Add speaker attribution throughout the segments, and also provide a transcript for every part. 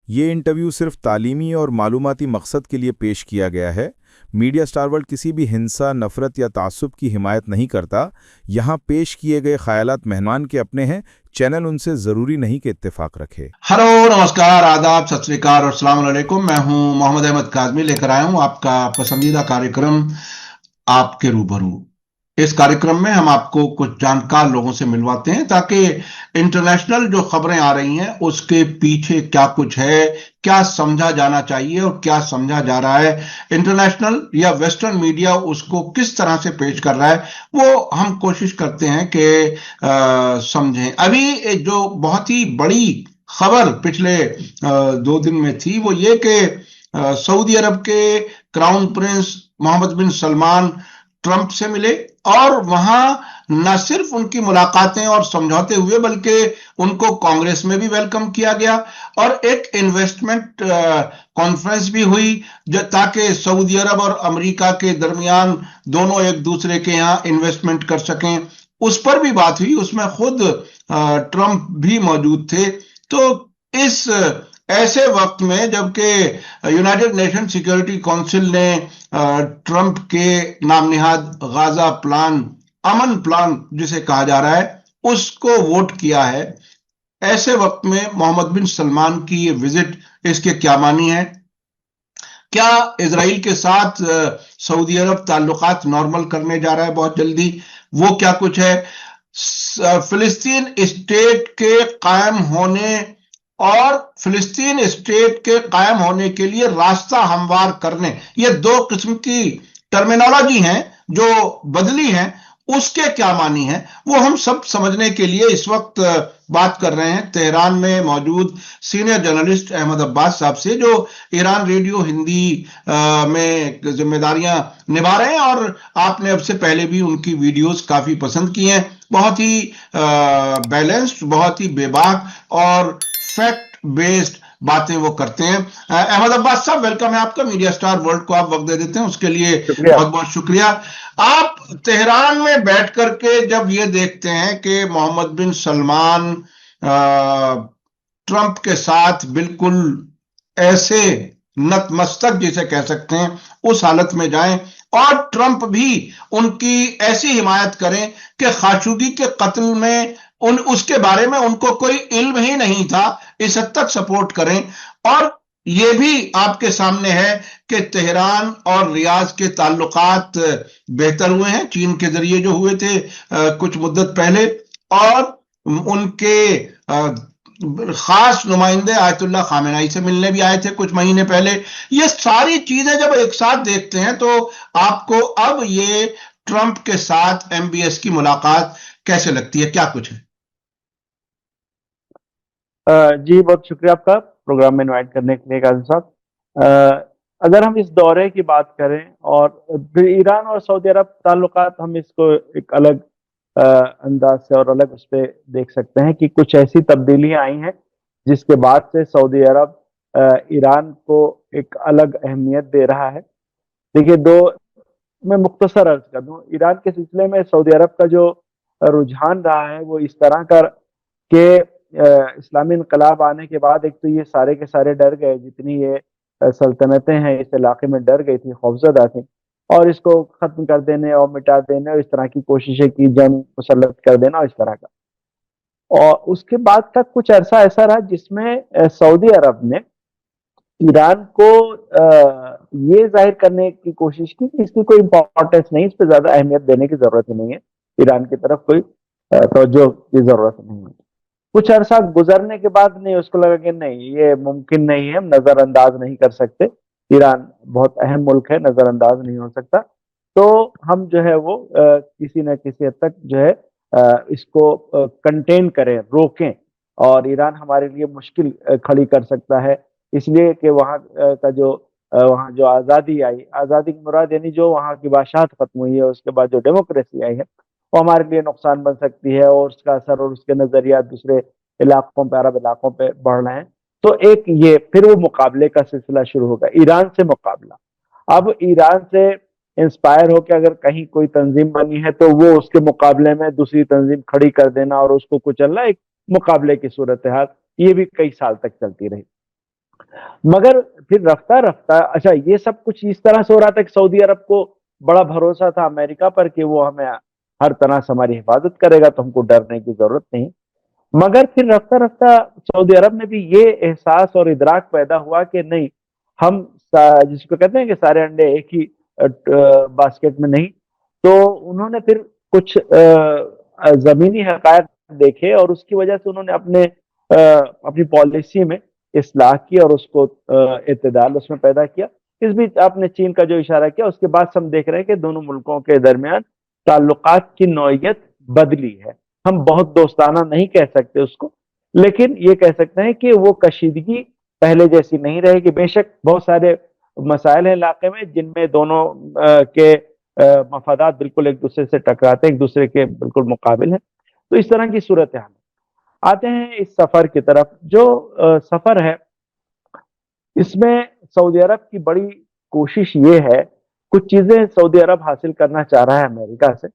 Speaker 1: یہ انٹرویو صرف تعلیمی اور معلوماتی مقصد کے لیے پیش کیا گیا ہے۔ میڈیا سٹار ورلڈ کسی بھی ہنسا، نفرت یا تعصب کی حمایت نہیں کرتا۔ یہاں پیش کیے گئے خیالات مہمان کے اپنے ہیں، چینل ان سے ضروری نہیں کہ اتفاق رکھے۔
Speaker 2: ہلو، نمسکار، آداب، ست سری اکال اور السلام علیکم۔ میں ہوں محمد احمد کاظمی، لے کر آیا ہوں آپ کا پسندیدہ کارکرم آپ کے روبرو۔ اس کارکرم میں ہم آپ کو کچھ جانکار لوگوں سے ملواتے ہیں تاکہ انٹرنیشنل جو خبریں آ رہی ہیں اس کے پیچھے کیا کچھ ہے، کیا سمجھا جانا چاہیے اور کیا سمجھا جا رہا ہے، انٹرنیشنل یا ویسٹرن میڈیا اس کو کس طرح سے پیش کر رہا ہے، وہ ہم کوشش کرتے ہیں کہ سمجھیں۔ ابھی جو بہت ہی بڑی خبر پچھلے 2 دن میں تھی وہ یہ کہ سعودی عرب کے کراؤن پرنس محمد بن سلمان ٹرمپ سے ملے اور وہاں نہ صرف ان کی ملاقاتیں اور سمجھوتے ہوئے بلکہ ان کو کانگریس میں بھی ویلکم کیا گیا اور ایک انویسٹمنٹ کانفرنس بھی ہوئی تاکہ سعودی عرب اور امریکہ کے درمیان دونوں ایک دوسرے کے یہاں انویسٹمنٹ کر سکیں، اس پر بھی بات ہوئی۔ اس میں خود ٹرمپ بھی موجود تھے۔ تو اس ایسے وقت میں جبکہ یونائیٹڈ نیشن سیکیورٹی کونسل نے ٹرمپ کے نام نہاد غازہ پلان، امن پلان جسے کہا جا رہا ہے، اس کو ووٹ کیا ہے، ایسے وقت میں محمد بن سلمان کی یہ وزٹ، اس کے کیا معنی ہے؟ کیا اسرائیل کے ساتھ سعودی عرب تعلقات نارمل کرنے جا رہا ہے بہت جلدی؟ وہ کیا کچھ ہے؟ فلسطین اسٹیٹ کے قائم ہونے اور فلسطین اسٹیٹ کے قائم ہونے کے لیے راستہ ہموار کرنے، یہ 2 قسم کی ٹرمینالوجی ہیں جو بدلی ہیں، اس کے کیا معنی ہیں، وہ ہم سب سمجھنے کے لیے اس وقت بات کر رہے ہیں تہران میں موجود سینئر جرنلسٹ احمد عباس صاحب سے، جو ایران ریڈیو ہندی میں ذمہ داریاں نبھا رہے ہیں اور آپ نے اب سے پہلے بھی ان کی ویڈیوز کافی پسند کی ہیں۔ بہت ہی بیلنسڈ، بہت ہی بے باک اور فیکٹ بیسڈ باتیں وہ کرتے ہیں۔ احمد عباس صاحب، ویلکم ہے آپ کا، میڈیا سٹار ورلڈ کو آپ وقت دے دیتے ہیں، اس کے لیے
Speaker 3: شکریہ۔
Speaker 2: بہت بہت شکریہ۔ آپ تہران میں بیٹھ کر کے جب یہ دیکھتے ہیں کہ محمد بن سلمان ٹرمپ کے ساتھ بالکل ایسے نتمستک جسے کہہ سکتے ہیں اس حالت میں جائیں اور ٹرمپ بھی ان کی ایسی حمایت کریں کہ خاشقجی کے قتل میں اس کے بارے میں ان کو کوئی علم ہی نہیں تھا، اس حد تک سپورٹ کریں، اور یہ بھی آپ کے سامنے ہے کہ تہران اور ریاض کے تعلقات بہتر ہوئے ہیں چین کے ذریعے جو ہوئے تھے کچھ مدت پہلے، اور ان کے خاص نمائندے آیت اللہ خامنہئی سے ملنے بھی آئے تھے کچھ مہینے پہلے۔ یہ ساری چیزیں جب ایک ساتھ دیکھتے ہیں تو آپ کو اب یہ ٹرمپ کے ساتھ ایم بی ایس کی ملاقات کیسے لگتی ہے، کیا کچھ ہے؟
Speaker 3: جی بہت شکریہ آپ کا پروگرام میں انوائٹ کرنے کے لیے قاضی صاحب۔ اگر ہم اس دورے کی بات کریں اور ایران اور سعودی عرب تعلقات، ہم اس کو ایک الگ انداز سے اور الگ اس پہ دیکھ سکتے ہیں کہ کچھ ایسی تبدیلیاں آئی ہیں جس کے بعد سے سعودی عرب ایران کو ایک الگ اہمیت دے رہا ہے۔ دیکھیے، میں مختصر عرض کر دوں، ایران کے سلسلے میں سعودی عرب کا جو رجحان رہا ہے وہ اس طرح کا کہ اسلامی انقلاب آنے کے بعد ایک تو یہ سارے کے سارے ڈر گئے، جتنی یہ سلطنتیں ہیں اس علاقے میں ڈر گئی تھی، خوفزدہ تھیں، اور اس کو ختم کر دینے اور مٹا دینے اور اس طرح کی کوششیں کی، جنگ مسلط کر دینا اور اس طرح کا۔ اور اس کے بعد تک کچھ عرصہ ایسا رہا جس میں سعودی عرب نے ایران کو یہ ظاہر کرنے کی کوشش کی کہ اس کی کوئی امپورٹنس نہیں، اس پہ زیادہ اہمیت دینے کی ضرورت ہی نہیں ہے، ایران کی طرف کوئی توجہ کی ضرورت نہیں ہے۔ کچھ عرصہ گزرنے کے بعد نہیں، اس کو لگا کہ نہیں، یہ ممکن نہیں ہے، ہم نظر انداز نہیں کر سکتے، ایران بہت اہم ملک ہے، نظر انداز نہیں ہو سکتا، تو ہم جو ہے وہ کسی نہ کسی حد تک جو ہے اس کو کنٹین کریں، روکیں، اور ایران ہمارے لیے مشکل کھڑی کر سکتا ہے، اس لیے کہ وہاں کا وہاں جو آزادی آئی، آزادی کی مراد یعنی جو وہاں کی بادشاہت ختم ہوئی ہے، اس کے بعد جو ڈیموکریسی آئی ہے وہ ہمارے لیے نقصان بن سکتی ہے، اور اس کا اثر اور اس کے نظریات دوسرے علاقوں پہ، عرب علاقوں پہ بڑھ رہے ہیں۔ تو ایک یہ پھر وہ مقابلے کا سلسلہ شروع ہوگا، ایران سے مقابلہ۔ اب ایران سے انسپائر ہو کے اگر کہیں کوئی تنظیم بنی ہے تو وہ اس کے مقابلے میں دوسری تنظیم کھڑی کر دینا اور اس کو کچلنا، ایک مقابلے کی صورتحال یہ بھی کئی سال تک چلتی رہی۔ مگر پھر رفتہ رفتہ اچھا یہ سب کچھ اس طرح سے ہو رہا تھا کہ سعودی عرب کو بڑا بھروسہ تھا امریکہ پر کہ وہ ہمیں ہر طرح سے ہماری حفاظت کرے گا، تو ہم کو ڈرنے کی ضرورت نہیں. مگر پھر رفتہ رفتہ سعودی عرب میں بھی یہ احساس اور ادراک پیدا ہوا کہ نہیں، ہم جس کو کہتے ہیں کہ سارے انڈے ایک ہی باسکٹ میں نہیں. تو انہوں نے پھر کچھ زمینی حقائق دیکھے اور اس کی وجہ سے انہوں نے اپنی پالیسی میں اصلاح کی اور اس کو اعتدال اس میں پیدا کیا. اس بیچ آپ نے چین کا جو اشارہ کیا، اس کے بعد ہم دیکھ رہے ہیں کہ دونوں ملکوں کے درمیان تعلقات کی نوعیت بدلی ہے. ہم بہت دوستانہ نہیں کہہ سکتے اس کو، لیکن یہ کہہ سکتے ہیں کہ وہ کشیدگی پہلے جیسی نہیں رہے گی. بے شک بہت سارے مسائل ہیں علاقے میں جن میں دونوں کے مفادات بالکل ایک دوسرے سے ٹکراتے ہیں، ایک دوسرے کے بالکل مقابل ہیں. تو اس طرح کی صورتحال. آتے ہیں اس سفر کی طرف. جو سفر ہے اس میں سعودی عرب کی بڑی کوشش یہ ہے، کچھ چیزیں سعودی عرب حاصل کرنا چاہ رہا ہے امریکہ سے،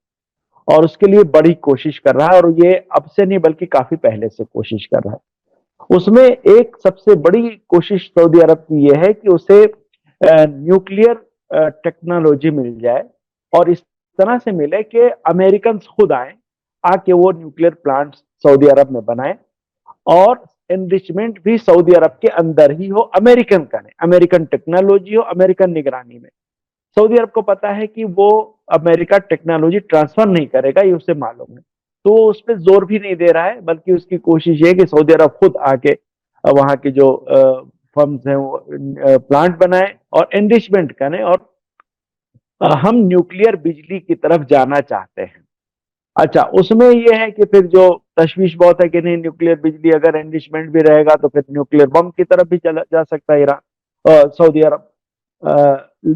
Speaker 3: اور اس کے لیے بڑی کوشش کر رہا ہے، اور یہ اب سے نہیں بلکہ کافی پہلے سے کوشش کر رہا ہے. اس میں ایک سب سے بڑی کوشش سعودی عرب کی یہ ہے کہ اسے نیوکلیئر ٹیکنالوجی مل جائے، اور اس طرح سے ملے کہ امریکنز خود آئیں، آ کے وہ نیوکلیئر پلانٹ سعودی عرب میں بنائیں، اور انریچمنٹ بھی سعودی عرب کے اندر ہی ہو، امریکن کریں، امریکن ٹیکنالوجی ہو، امریکن نگرانی میں. سعودی عرب کو پتا ہے کہ وہ امریکہ ٹیکنالوجی ٹرانسفر نہیں کرے گا، یہ اسے معلوم ہے، تو وہ اس پہ زور بھی نہیں دے رہا ہے، بلکہ اس کی کوشش یہ ہے کہ سعودی عرب خود آ کے وہاں کے جو فرمز ہیں وہ پلانٹ بنائیں اور انریچمنٹ کریں، اور ہم نیوکلیئر بجلی کی طرف جانا چاہتے ہیں. اچھا، اس میں یہ ہے کہ پھر جو تشویش بہت ہے کہ نہیں، نیوکلیئر بجلی اگر انریچمنٹ بھی رہے گا تو پھر نیوکلیئر بم کی طرف بھی چلا جا سکتا ہے ایران، سعودی عرب.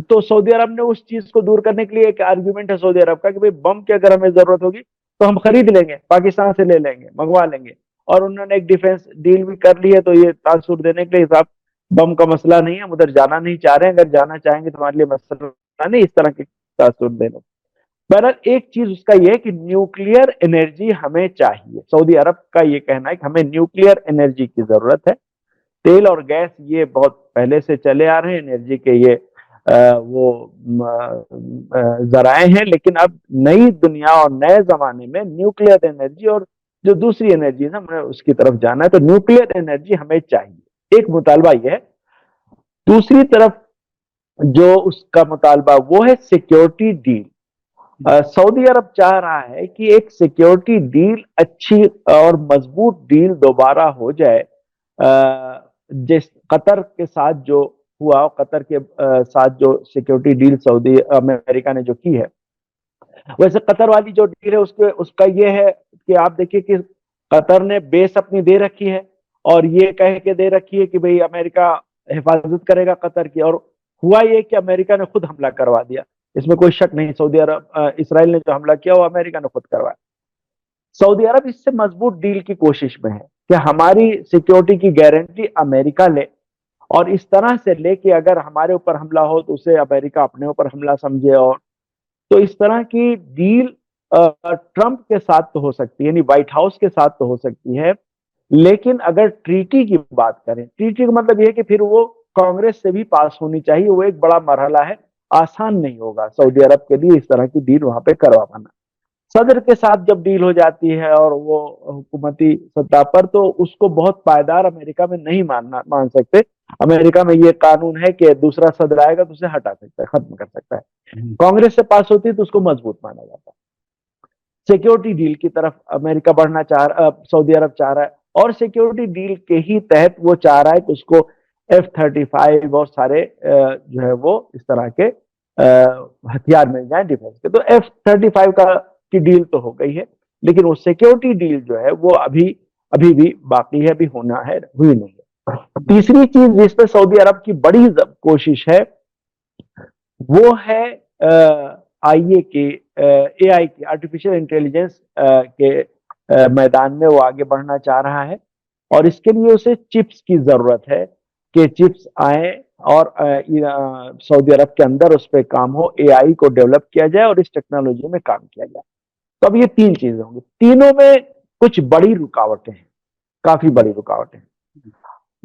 Speaker 3: تو سعودی عرب نے اس چیز کو دور کرنے کے لیے ایک آرگیومنٹ ہے سعودی عرب کا کہ بم کی اگر ہمیں ضرورت ہوگی تو ہم خرید لیں گے، پاکستان سے لے لیں گے، منگوا لیں گے. اور انہوں نے ایک ڈیفنس ڈیل بھی کر لی ہے، تو یہ تاثر دینے کے لیے حساب بم کا مسئلہ نہیں ہے، ہم ادھر جانا نہیں چاہ رہے ہیں، اگر جانا چاہیں گے تو ہمارے لیے مسئلہ نہیں اس طرح کے تاثر دینے. بہرحال ایک چیز اس کا یہ ہے کہ نیوکلیئر انرجی ہمیں چاہیے. سعودی عرب کا یہ کہنا ہے کہ ہمیں نیوکلیئر انرجی کی ضرورت ہے. تیل اور گیس یہ بہت پہلے سے چلے آ رہے ہیں، انرجی کے یہ وہ ذرائع ہیں، لیکن اب نئی دنیا اور نئے زمانے میں نیوکلیئر انرجی اور جو دوسری انرجی ہے ہمیں اس کی طرف جانا ہے، تو نیوکلیئر انرجی ہمیں چاہیے. ایک مطالبہ یہ ہے. دوسری طرف جو اس کا مطالبہ وہ ہے سیکیورٹی ڈیل. سعودی عرب چاہ رہا ہے کہ ایک سیکیورٹی ڈیل، اچھی اور مضبوط ڈیل دوبارہ ہو جائے، جس قطر کے ساتھ جو ہوا، قطر کے ساتھ جو سیکیورٹی ڈیل سعودی امریکہ نے جو کی ہے. ویسے قطر والی جو ڈیل ہے اس کا یہ ہے کہ آپ دیکھیے کہ قطر نے بیس اپنی دے رکھی ہے، اور یہ کہہ کے دے رکھی ہے کہ بھئی امریکہ حفاظت کرے گا قطر کی، اور ہوا یہ کہ امریکہ نے خود حملہ کروا دیا. اس میں کوئی شک نہیں، سعودی عرب اسرائیل نے جو حملہ کیا وہ امریکہ نے خود کروایا. سعودی عرب اس سے مضبوط ڈیل کی کوشش میں ہے کہ ہماری سیکیورٹی کی گارنٹی امریکہ لے، اور اس طرح سے لے کہ اگر ہمارے اوپر حملہ ہو تو اسے امریکہ اپنے اوپر حملہ سمجھے. اور تو اس طرح کی ڈیل ٹرمپ کے ساتھ تو ہو سکتی ہے، یعنی وائٹ ہاؤس کے ساتھ تو ہو سکتی ہے، لیکن اگر ٹریٹی کی بات کریں، ٹریٹی کا مطلب یہ ہے کہ پھر وہ کانگریس سے بھی پاس ہونی چاہیے. وہ ایک بڑا مرحلہ ہے، آسان نہیں ہوگا سعودی عرب کے لیے اس طرح کی ڈیل وہاں پہ کروا پانا. صدر کے ساتھ جب ڈیل ہو جاتی ہے اور وہ حکومتی سطح پر، تو اس کو بہت پائیدار امریکہ میں نہیں مان سکتے. امریکہ میں یہ قانون ہے کہ دوسرا صدر آئے گا تو اسے ہٹا سکتا ہے، ختم کر سکتا ہے. کانگریس سے پاس ہوتی ہے تو اس کو مضبوط مانا جاتا ہے. سیکیورٹی ڈیل کی طرف امریکہ بڑھنا سعودی عرب چاہ رہا ہے، اور سیکیورٹی ڈیل کے ہی تحت وہ چاہ رہا ہے کہ اس کو F-35 اور سارے جو ہے وہ اس طرح کے ہتھیار مل جائیں ڈیفنس کے. تو F-35 کی ڈیل تو ہو گئی ہے، لیکن وہ سیکیورٹی ڈیل جو ہے وہ ابھی بھی باقی ہے، ابھی ہونا ہے، ہوئی نہیں ہے. تیسری چیز جس پہ سعودی عرب کی بڑی کوشش ہے وہ ہے اے آئی کی، آرٹیفیشل انٹیلیجنس کے میدان میں وہ آگے بڑھنا چاہ رہا ہے. اور اس کے لیے اسے چپس کی ضرورت ہے کہ چپس آئیں اور سعودی عرب کے اندر اس پہ کام ہو، اے آئی کو ڈیولپ کیا جائے اور اس ٹیکنالوجی میں کام کیا جائے. تو اب یہ تین چیزیں ہوں گی. تینوں میں کچھ بڑی رکاوٹیں ہیں، کافی بڑی رکاوٹیں ہیں.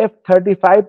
Speaker 3: F-35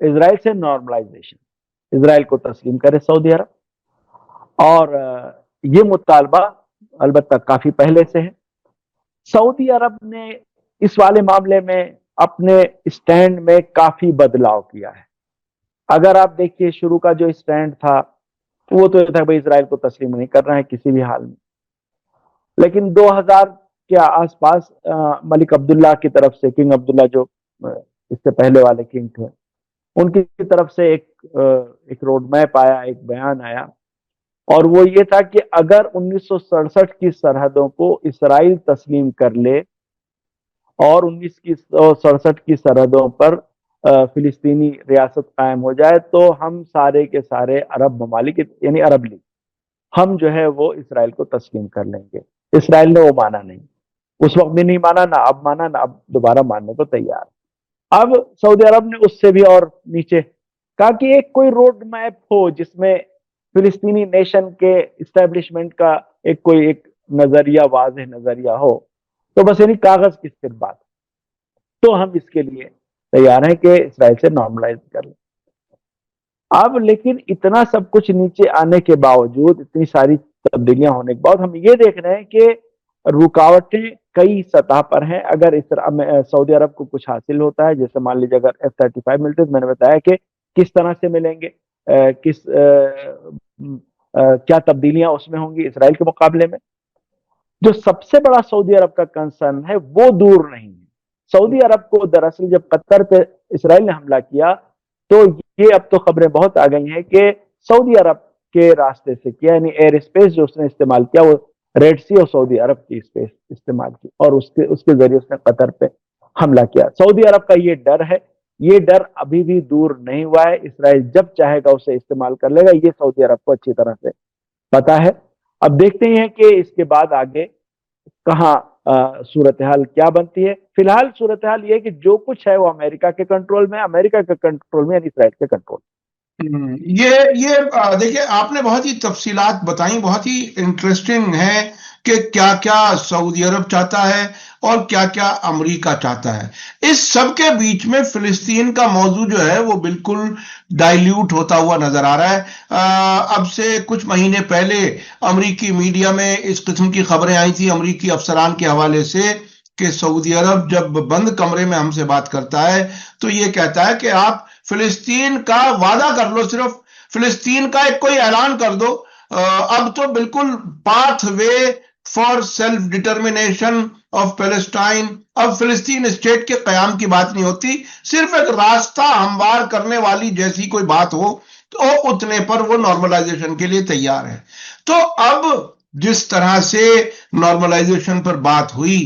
Speaker 3: اسرائیل سے نارملائزیشن, اسرائیل کو تسلیم کرے سعودی عرب. اور یہ مطالبہ البتہ کافی پہلے سے ہے. سعودی عرب نے اس والے معاملے میں اپنے اسٹینڈ میں کافی بدلاؤ کیا ہے. اگر آپ دیکھیے شروع کا جو اسٹینڈ تھا وہ تو یہ تھا بھائی اسرائیل کو تسلیم نہیں کرنا ہے کسی بھی حال میں. لیکن 2000 کے آس پاس ملک عبداللہ کی طرف سے, کنگ عبداللہ جو اس سے پہلے والے کنگ تھے, ان کی طرف سے ایک روڈ میپ آیا, ایک بیان آیا, اور وہ یہ تھا کہ اگر 1967 کی سرحدوں کو اسرائیل تسلیم کر لے اور 1967 کی سرحدوں پر فلسطینی ریاست قائم ہو جائے تو ہم سارے کے سارے عرب ممالک یعنی عرب لیگ ہم جو ہے وہ اسرائیل کو تسلیم کر لیں گے. اسرائیل نے وہ مانا نہیں, اس وقت بھی نہیں مانا, نہ اب مانا, نہ اب دوبارہ ماننے کو تیار. اب سعودی عرب نے اس سے بھی اور نیچے کہا کہ ایک کوئی روڈ میپ ہو جس میں فلسطینی نیشن کے اسٹیبلشمنٹ کا ایک نظریہ, واضح نظریہ ہو, تو بس یعنی کاغذ کی صرف بات, تو ہم اس کے لیے تیار ہیں کہ اسرائیل سے نارملائز کر لیں. اب لیکن اتنا سب کچھ نیچے آنے کے باوجود, اتنی ساری تبدیلیاں ہونے کے بعد, ہم یہ دیکھ رہے ہیں کہ رکاوٹیں کئی سطح پر ہیں. اگر سعودی عرب کو کچھ حاصل ہوتا ہے, جیسے مان لیجیے اگر F-35 ملتے, میں نے بتایا کہ کس طرح سے ملیں گے, کیا تبدیلیاں اس میں ہوں گی اسرائیل کے مقابلے میں. جو سب سے بڑا سعودی عرب کا کنسرن ہے وہ دور نہیں ہے. سعودی عرب کو دراصل جب قطر پہ اسرائیل نے حملہ کیا تو یہ اب تو خبریں بہت آ گئی ہیں کہ سعودی عرب کے راستے سے کیا, یعنی ایئر اسپیس جو اس نے استعمال کیا وہ ریڈ سی اور سعودی عرب کی اسپیس استعمال کی, اور اس کے ذریعے اس نے قطر پہ حملہ کیا. سعودی عرب کا یہ ڈر ہے, یہ ڈر ابھی بھی دور نہیں ہوا ہے. اسرائیل جب چاہے گا اسے استعمال کر لے گا, یہ سعودی عرب کو اچھی طرح سے پتا ہے. اب دیکھتے ہیں کہ اس کے بعد آگے کہاں صورتحال کیا بنتی ہے. فی الحال صورتحال یہ ہے کہ جو کچھ ہے وہ امریکہ کے کنٹرول میں, امریکہ کے کنٹرول میں, یعنی اسرائیل کے کنٹرول.
Speaker 2: یہ دیکھیے آپ نے بہت ہی تفصیلات بتائیں, بہت ہی انٹرسٹنگ ہے کہ کیا کیا سعودی عرب چاہتا ہے اور کیا کیا امریکہ چاہتا ہے. اس سب کے بیچ میں فلسطین کا موضوع جو ہے وہ بالکل ڈائلیوٹ ہوتا ہوا نظر آ رہا ہے. اب سے کچھ مہینے پہلے امریکی میڈیا میں اس قسم کی خبریں آئی تھی امریکی افسران کے حوالے سے کہ سعودی عرب جب بند کمرے میں ہم سے بات کرتا ہے تو یہ کہتا ہے کہ آپ فلسطین کا وعدہ کر لو, صرف فلسطین کا ایک کوئی اعلان کر دو. اب تو بالکل path way for self determination of Palestine, اب فلسطین اسٹیٹ کے قیام کی بات نہیں ہوتی, صرف ایک راستہ ہموار کرنے والی جیسی کوئی بات ہو تو اتنے پر وہ نارملائزیشن کے لیے تیار ہے. تو اب جس طرح سے نارملائزیشن پر بات ہوئی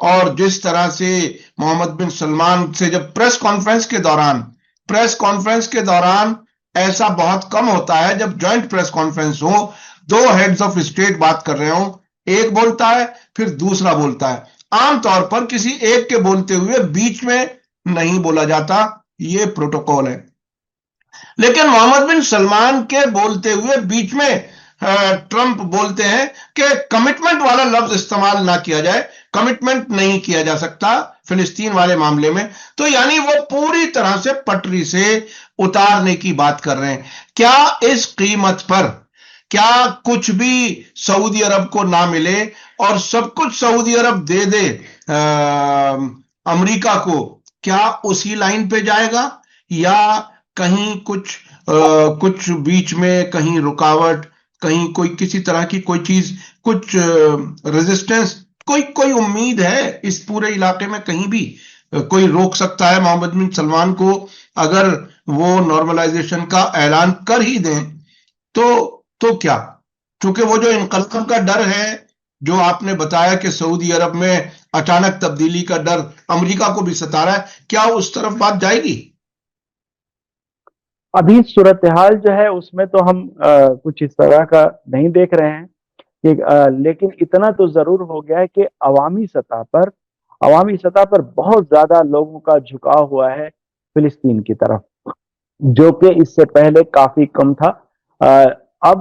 Speaker 2: اور جس طرح سے محمد بن سلمان سے جب پریس کانفرنس کے دوران ایسا بہت کم ہوتا ہے جب جوائنٹ پریس کانفرنس ہو, دو ہیڈز آف اسٹیٹ بات کر رہے ہوں, ایک بولتا ہے پھر دوسرا بولتا ہے. عام طور پر کسی ایک کے بولتے ہوئے بیچ میں نہیں بولا جاتا, یہ پروٹوکول ہے. لیکن محمد بن سلمان کے بولتے ہوئے بیچ میں ٹرمپ بولتے ہیں کہ کمٹمنٹ والا لفظ استعمال نہ کیا جائے, کمٹمنٹ نہیں کیا جا سکتا فلسطین والے معاملے میں. تو یعنی وہ پوری طرح سے پٹری سے اتارنے کی بات کر رہے ہیں. کیا اس قیمت پر کیا کچھ بھی سعودی عرب کو نہ ملے اور سب کچھ سعودی عرب دے دے امریکہ کو, کیا اسی لائن پہ جائے گا یا کہیں کچھ بیچ میں کہیں رکاوٹ, کہیں کوئی کسی طرح کی کوئی چیز, کچھ ریزسٹنس, کوئی امید ہے اس پورے علاقے میں کہیں بھی کوئی روک سکتا ہے محمد بن سلمان کو اگر وہ نارملائزیشن کا اعلان کر ہی دیں تو کیا؟ چونکہ وہ جو انقلاب کا ڈر ہے جو آپ نے بتایا کہ سعودی عرب میں اچانک تبدیلی کا ڈر امریکہ کو بھی ستا رہا ہے, کیا اس طرف بات جائے گی؟
Speaker 3: ابھی صورتحال جو ہے اس میں تو ہم کچھ اس طرح کا نہیں دیکھ رہے ہیں لیکن اتنا تو ضرور ہو گیا ہے کہ عوامی سطح پر بہت زیادہ لوگوں کا جھکاؤ ہوا ہے فلسطین کی طرف, جو کہ اس سے پہلے کافی کم تھا. اب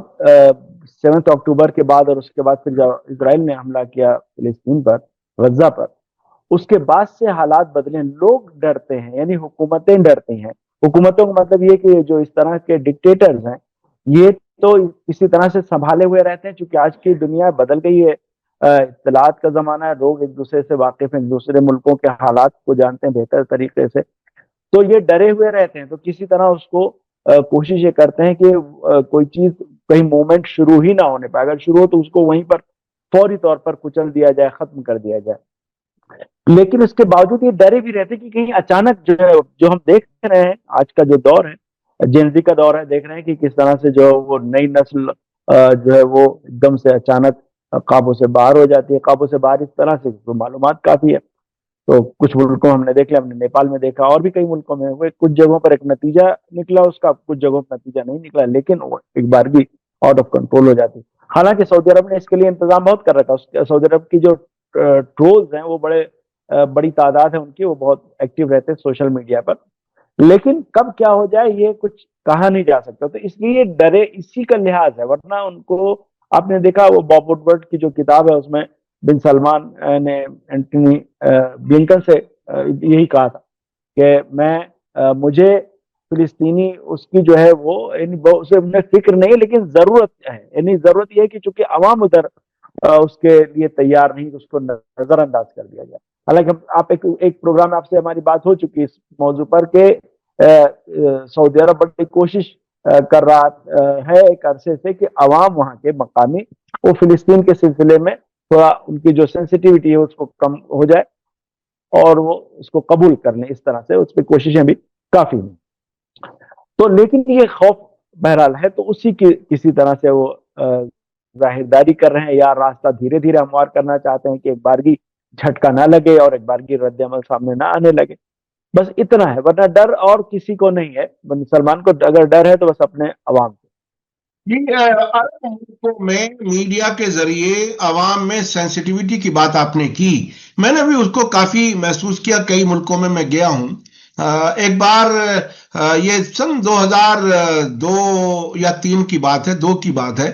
Speaker 3: 7 اکتوبر کے بعد اور اس کے بعد پھر جب اسرائیل نے حملہ کیا فلسطین پر, غزہ پر, اس کے بعد سے حالات بدلے. لوگ ڈرتے ہیں, یعنی حکومتیں ڈرتی ہیں, حکومتوں کا مطلب یہ کہ جو اس طرح کے ڈکٹیٹرز ہیں یہ تو اسی طرح سے سنبھالے ہوئے رہتے ہیں، چونکہ آج کی دنیا بدل گئی ہے، اطلاعات کا زمانہ ہے، لوگ ایک دوسرے سے واقف ہیں، ایک دوسرے ملکوں کے حالات کو جانتے ہیں بہتر طریقے سے، تو یہ ڈرے ہوئے رہتے ہیں، تو کسی طرح اس کو کوشش یہ کرتے ہیں کہ کوئی چیز کہیں موومنٹ شروع ہی نہ ہونے پائے، اگر شروع ہو تو اس کو وہیں پر فوری طور پر کچل دیا جائے، ختم کر دیا جائے۔ لیکن اس کے باوجود یہ ڈرے بھی رہتے کہ کہیں اچانک جو ہے، جو ہم دیکھ رہے ہیں آج کا جو دور ہے، جینزی کا دور ہے، دیکھ رہے ہیں کہ کس طرح سے جو وہ نئی نسل جو ہے وہ ایک دم سے اچانک قابو سے باہر ہو جاتی ہے، قابو سے باہر اس طرح سے تو معلومات کافی ہے، تو کچھ ملکوں ہم نے دیکھ لیا، ہم نے نیپال میں دیکھا، اور بھی کئی ملکوں میں وہ کچھ جگہوں پر ایک نتیجہ نکلا اس کا، کچھ جگہوں پر نتیجہ نہیں نکلا، لیکن وہ ایک بارگی آؤٹ آف کنٹرول ہو جاتی۔ حالانکہ سعودی عرب نے اس کے لیے انتظام بہت کر رکھا، سعودی عرب کی جو ٹرولز ہیں وہ بڑی تعداد ہے ان کی، وہ بہت ایکٹیو رہتے ہیں سوشل میڈیا پر، لیکن کب کیا ہو جائے یہ کچھ کہا نہیں جا سکتا، تو اس لیے ڈرے اسی کا لحاظ ہے، ورنہ ان کو آپ نے دیکھا وہ باب وڈورڈ کی جو کتاب ہے اس میں بن سلمان نے اینٹنی بلنکن سے یہی کہا تھا کہ مجھے فلسطینی اس کی جو ہے وہ یعنی اسے فکر نہیں لیکن ضرورت ہے، یعنی ضرورت یہ ہے کہ چونکہ عوام ادھر اس کے لیے تیار نہیں، اس کو نظر انداز کر دیا جائے۔ حالانکہ آپ ایک پروگرام میں آپ سے ہماری بات ہو چکی اس موضوع پر کہ سعودی عرب بڑی کوشش کر رہا ہے ایک عرصے سے کہ عوام وہاں کے مقامی وہ فلسطین کے سلسلے میں تھوڑا ان کی جو سینسٹیوٹی ہے اس کو کم ہو جائے اور وہ اس کو قبول کر لیں، اس طرح سے اس پہ کوششیں بھی کافی ہیں، تو لیکن یہ خوف بہرحال ہے، تو اسی کی کسی طرح سے وہ ظاہرداری کر رہے ہیں یا راستہ دھیرے دھیرے ہموار کرنا چاہتے ہیں کہ ایک بارگی جھٹکا نہ لگے اور ایک بارگی رد عمل سامنے نہ آنے لگے، بس اتنا ہے، ورنہ ڈر اور کسی کو نہیں ہے، مسلمان کو اگر ڈر ہے تو بس اپنے عوام کو۔
Speaker 2: عرب ملکوں میں میڈیا کے ذریعے عوام میں سینسٹیوٹی کی بات آپ نے کی، میں نے بھی اس کو کافی محسوس کیا، کئی ملکوں میں گیا ہوں۔ ایک بار یہ سن 2002 یا 3 کی بات ہے، 2 کی بات ہے،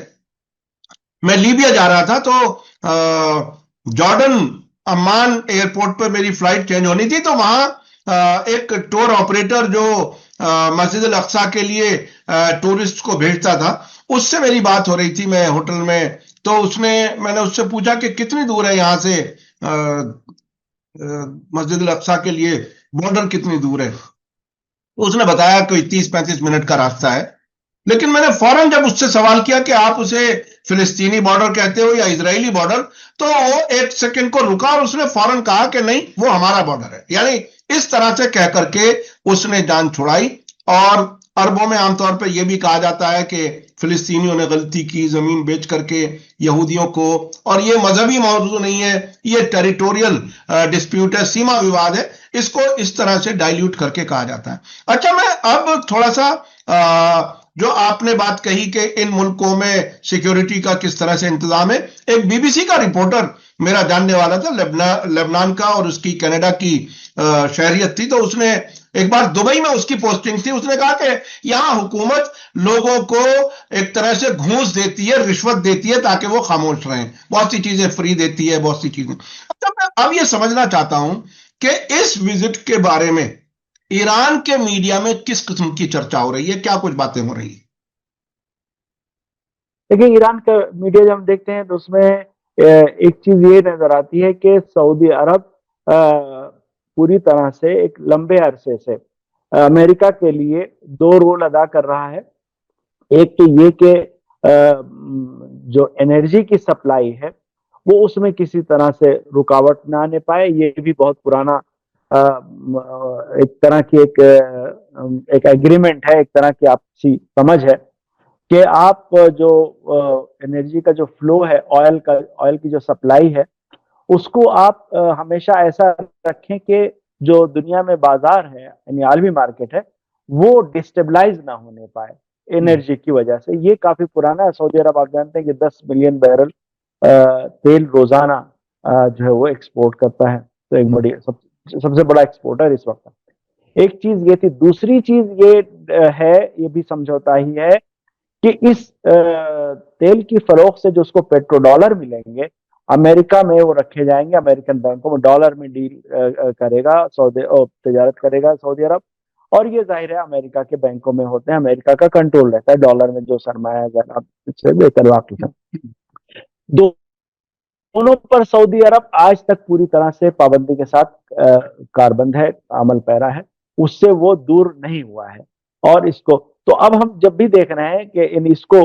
Speaker 2: میں لیبیا جا رہا تھا، تو جارڈن عمان ایئرپورٹ پہ میری فلائٹ چینج ہونی تھی، تو وہاں ایک ٹور آپریٹر جو مسجد الاقصی کے لیے ٹورسٹ کو بھیجتا تھا، اس سے میری بات ہو رہی تھی، میں ہوٹل میں، تو میں نے اس سے پوچھا کہ کتنی دور ہے یہاں سے مسجد الاقصی کے لیے، بارڈر کتنی دور ہے؟ اس نے بتایا کہ 30-35 منٹ کا راستہ ہے، لیکن میں نے فوراً جب اس سے سوال کیا کہ آپ اسے فلسطینی بارڈر کہتے ہو یا اسرائیلی بارڈر، تو وہ 1 سیکنڈ کو رکا اور اس نے فوراً کہا کہ نہیں، وہ ہمارا بارڈر ہے، یعنی اس طرح سے کہہ کر کے اس نے جان چھڑائی۔ اور عربوں میں عام طور پہ یہ بھی کہا جاتا ہے کہ فلسطینیوں نے غلطی کی زمین بیچ کر کے یہودیوں کو، اور یہ مذہبی موضوع نہیں ہے، یہ ٹیریٹوریل ڈسپیوٹ ہے، سیما وواد ہے، اس کو اس طرح سے ڈائلیوٹ کر کے کہا جاتا ہے۔ اچھا، میں اب تھوڑا سا جو آپ نے بات کہی کہ ان ملکوں میں سیکیورٹی کا کس طرح سے انتظام ہے، ایک بی بی سی کا رپورٹر میرا جاننے والا تھا، لبنان کا، اور اس کی کینیڈا کی شہریت تھی، تو اس نے ایک بار دبئی میں اس کی پوسٹنگ تھی، اس نے کہا کہ یہاں حکومت لوگوں کو ایک طرح سے گھونس دیتی ہے، رشوت دیتی ہے تاکہ وہ خاموش رہیں، بہت سی چیزیں فری دیتی ہے، بہت سی چیزیں۔ اچھا، میں اب یہ سمجھنا چاہتا ہوں کہ اس وزٹ کے بارے میں ایران کے میڈیا میں کس قسم کی چرچا ہو رہی ہے، کیا کچھ باتیں ہو رہی ہیں؟
Speaker 3: دیکھیں، ایران کا میڈیا جب ہم دیکھتے ہیں تو اس میں ایک چیز یہ نظر آتی ہے کہ سعودی عرب پوری طرح سے ایک لمبے عرصے سے امریکہ کے لیے 2 رول ادا کر رہا ہے۔ ایک تو یہ کہ جو انرجی کی سپلائی ہے وہ اس میں کسی طرح سے رکاوٹ نہ آنے پائے، یہ بھی بہت پرانا ایک طرح کی ایک ایگریمنٹ ہے، ایک طرح کی آپسی سمجھ ہے کہ آپ جو انرجی کا جو فلو ہے، آئل کی جو سپلائی ہے، اس کو آپ ہمیشہ ایسا رکھیں کہ جو دنیا میں بازار ہے یعنی عالمی مارکیٹ ہے وہ ڈسٹیبلائز نہ ہونے پائے انرجی کی وجہ سے۔ یہ کافی پرانا ہے، سعودی عرب آپ جانتے ہیں کہ 10 ملین بیرل تیل روزانہ جو ہے وہ ایکسپورٹ کرتا ہے، تو ایک بڑی سب سے بڑا ایکسپورٹر اس وقت۔ ایک چیز یہ تھی، دوسری چیز یہ ہے، یہ بھی سمجھوتا ہی ہے کہ اس تیل کی فروخت سے جو اس کو پیٹرو ڈالر ملیں گے امریکہ میں وہ رکھے جائیں گے، امریکن بینکوں میں ڈالر میں ڈیل کرے گا تجارت کرے گا سعودی عرب، اور یہ ظاہر ہے امریکہ کے بینکوں میں ہوتے ہیں، امریکہ کا کنٹرول رہتا ہے، ڈالر میں جو سرمایہ اگر آپ سے بہتر واقف ہیں۔ دونوں پر سعودی عرب آج تک پوری طرح سے پابندی کے ساتھ کاربند ہے، عمل پیرا ہے، اس سے وہ دور نہیں ہوا ہے۔ اور اس کو تو اب ہم جب بھی دیکھ رہے ہیں کہ اس کو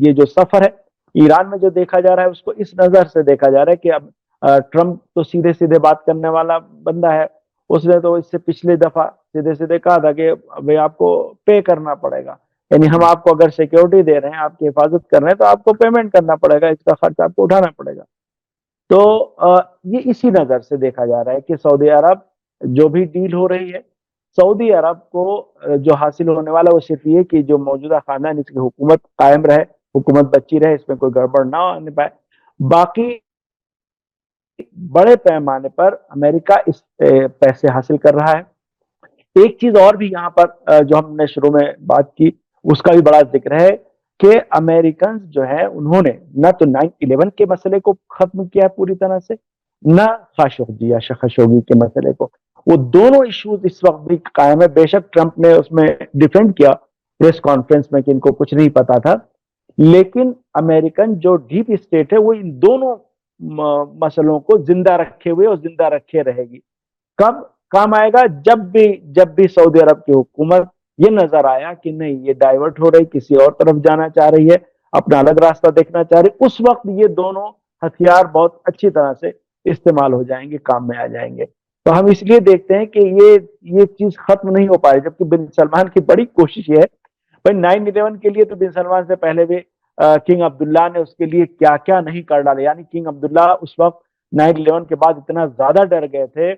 Speaker 3: یہ جو سفر ہے ایران میں جو دیکھا جا رہا ہے، اس کو اس نظر سے دیکھا جا رہا ہے کہ اب ٹرمپ تو سیدھے سیدھے بات کرنے والا بندہ ہے، اس نے تو اس سے پچھلی دفعہ سیدھے سیدھے کہا تھا کہ بھائی آپ کو پے کرنا پڑے گا، یعنی ہم آپ کو اگر سیکیورٹی دے رہے ہیں، آپ کی حفاظت کر رہے ہیں، تو آپ کو پیمنٹ کرنا پڑے گا، اس کا خرچ آپ کو اٹھانا پڑے گا۔ تو یہ اسی نظر سے دیکھا جا رہا ہے کہ سعودی عرب جو بھی ڈیل ہو رہی ہے، سعودی عرب کو جو حاصل ہونے والا وہ صرف یہ کہ جو موجودہ خاندان اس کی حکومت قائم رہے، حکومت بچی رہے، اس میں کوئی گڑبڑ نہ ہونے پائے۔ باقی بڑے پیمانے پر امریکہ اس پیسے حاصل کر رہا ہے۔ ایک چیز اور بھی یہاں پر جو ہم نے شروع میں بات کی، اس کا بھی بڑا ذکر ہے کہ امریکنز جو ہے انہوں نے نہ تو 9/11 کے مسئلے کو ختم کیا پوری طرح سے، نہ خاشقجی یا خاشقجی کے مسئلے کو۔ وہ دونوں ایشوز اس وقت بھی قائم ہے۔ بے شک ٹرمپ نے اس میں ڈیفینڈ کیا پریس کانفرنس میں کہ ان کو کچھ نہیں پتا تھا، لیکن امریکن جو ڈیپ اسٹیٹ ہے وہ ان دونوں مسئلوں کو زندہ رکھے ہوئے اور زندہ رکھے رہے گی۔ کب کام آئے گا؟ جب بھی سعودی عرب کی حکومت یہ نظر آیا کہ نہیں یہ ڈائیورٹ ہو رہی، کسی اور طرف جانا چاہ رہی ہے، اپنا الگ راستہ دیکھنا چاہ رہی، اس وقت یہ دونوں ہتھیار بہت اچھی طرح سے استعمال ہو جائیں گے، کام میں آ جائیں گے۔ تو ہم اس لیے دیکھتے ہیں کہ یہ چیز ختم نہیں ہو پائے، جبکہ بن سلمان کی بڑی کوشش یہ ہے۔ بھائی 9/11 کے لیے تو بن سلمان سے پہلے بھی کنگ عبداللہ نے اس کے لیے کیا کیا نہیں کر ڈالے، یعنی کنگ عبداللہ اس وقت 9/11 کے بعد اتنا زیادہ ڈر گئے تھے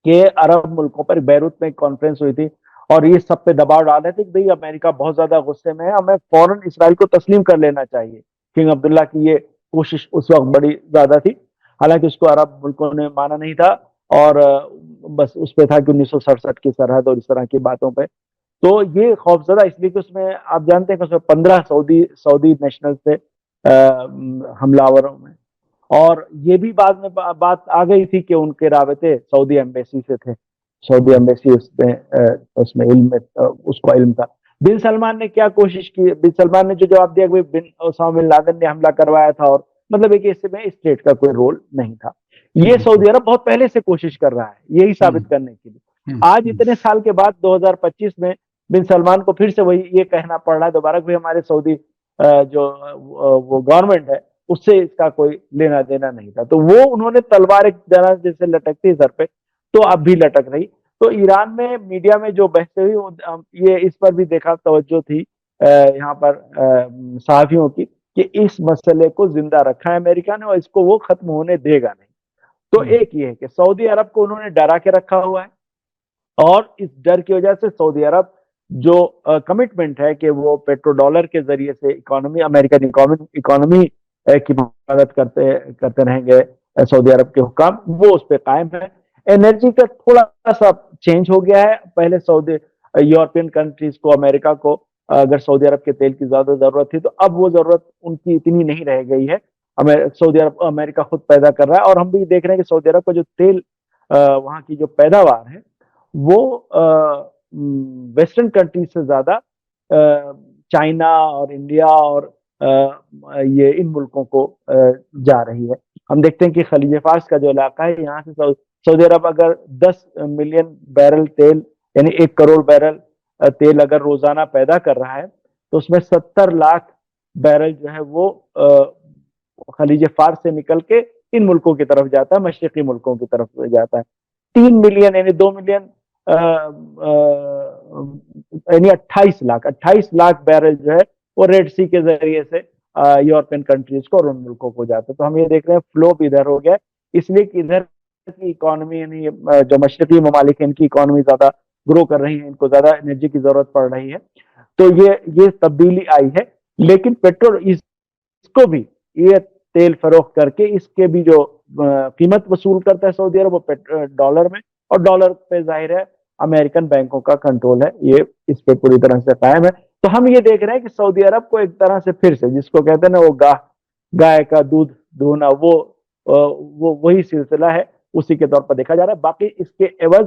Speaker 3: کہ عرب ملکوں پر بیروت میں ایک کانفرنس ہوئی تھی اور یہ سب پہ دباؤ ڈال رہے تھے کہ بھئی امریکہ بہت زیادہ غصے میں ہے، ہمیں فوراً اسرائیل کو تسلیم کر لینا چاہیے۔ کنگ عبداللہ کی یہ کوشش اس وقت بڑی زیادہ تھی، حالانکہ اس کو عرب ملکوں نے مانا نہیں تھا، اور بس اس پہ تھا کہ 1967 کی سرحد اور اس طرح کی باتوں پہ۔ تو یہ خوفزدہ اس لیے کہ اس میں آپ جانتے ہیں کہ اس میں 15 سعودی نیشنل تھے حملہ آوروں میں، اور یہ بھی بعد میں بات آ گئی تھی کہ ان کے رابطے سعودی ایمبیسی سے تھے، سعودی ایمبیسی اس میں علم اس کو علم تھا۔ بن سلمان نے کیا کوشش کی؟ بن سلمان نے جو جواب دیا کہ بن اسامہ بن لادن نے حملہ کروایا تھا، اور مطلب ہے کہ اس میں اسٹیٹ کا کوئی رول نہیں تھا۔ یہ سعودی عرب بہت پہلے سے کوشش کر رہا ہے یہی ثابت کرنے کے لیے۔ آج اتنے سال کے بعد 2025 میں بن سلمان کو پھر سے وہی یہ کہنا پڑ رہا ہے دوبارہ کہ ہمارے سعودی جو وہ گورنمنٹ ہے اس سے اس کا کوئی لینا دینا نہیں تھا۔ تو وہ انہوں نے تلوار ایک طرح جیسے لٹکتی سر پہ، تو اب بھی لٹک رہی۔ تو ایران میں میڈیا میں جو بحثیں ہوئی، یہ اس پر بھی دیکھا توجہ تھی یہاں پر صحافیوں کی کہ اس مسئلے کو زندہ رکھا ہے امریکہ نے اور اس کو وہ ختم ہونے دے گا نہیں۔ تو ایک یہ ہے کہ سعودی عرب کو انہوں نے ڈرا کے رکھا ہوا ہے، اور اس ڈر کی وجہ سے سعودی عرب جو کمٹمنٹ ہے کہ وہ پیٹرو ڈالر کے ذریعے سے امریکن اکانومی کی مدد کرتے رہیں گے سعودی عرب کے حکام، وہ اس پہ قائم ہے۔ انرجی کا تھوڑا سا چینج ہو گیا ہے، پہلے یورپین کنٹریز کو، امریکہ کو اگر سعودی عرب کے تیل کی زیادہ ضرورت تھی تو اب وہ ضرورت ان کی اتنی نہیں رہ گئی ہے، سعودی عرب امریکہ خود پیدا کر رہا ہے۔ اور ہم بھی دیکھ رہے ہیں کہ سعودی عرب کا جو تیل وہاں کی جو پیداوار ہے وہ ویسٹرن کنٹریز سے زیادہ چائنا اور انڈیا اور یہ ان ملکوں کو جا رہی ہے۔ ہم دیکھتے ہیں کہ خلیج فارس کا جو علاقہ ہے، یہاں سے سعودی عرب اگر 10 ملین بیرل تیل یعنی 1 کروڑ بیرل تیل اگر روزانہ پیدا کر رہا ہے تو اس میں 70 لاکھ بیرل جو ہے وہ خلیج فارس سے نکل کے ان ملکوں کی طرف جاتا ہے، مشرقی ملکوں کی طرف جاتا ہے۔ 3 ملین یعنی 2 ملین یعنی 28 لاکھ بیرل جو ہے وہ ریڈ سی کے ذریعے سے یورپین کنٹریز کو اور ان ملکوں کو جاتا ہے۔ تو ہم یہ دیکھ رہے ہیں فلو بھی ادھر ہو گیا، اس لیے کہ ادھر کی اکانومی یعنی جو مشرقی ممالک ہیں ان کی اکانومی زیادہ گرو کر رہی ہے، ان کو زیادہ انرجی کی ضرورت پڑ رہی ہے، تو یہ تبدیلی آئی ہے۔ لیکن پیٹرول اس کو بھی یہ تیل فروخت کر کے اس کے بھی جو قیمت وصول کرتا ہے سعودی عرب وہ ڈالر میں، اور ڈالر پہ ظاہر ہے امریکن بینکوں کا کنٹرول ہے، یہ اس پہ پوری طرح سے قائم ہے۔ تو ہم یہ دیکھ رہے ہیں کہ سعودی عرب کو ایک طرح سے پھر سے جس کو کہتے ہیں نا وہ گائے کا دودھ دھونا، وہی سلسلہ ہے، اسی کے طور پر دیکھا جا رہا ہے۔ باقی اس کے عوض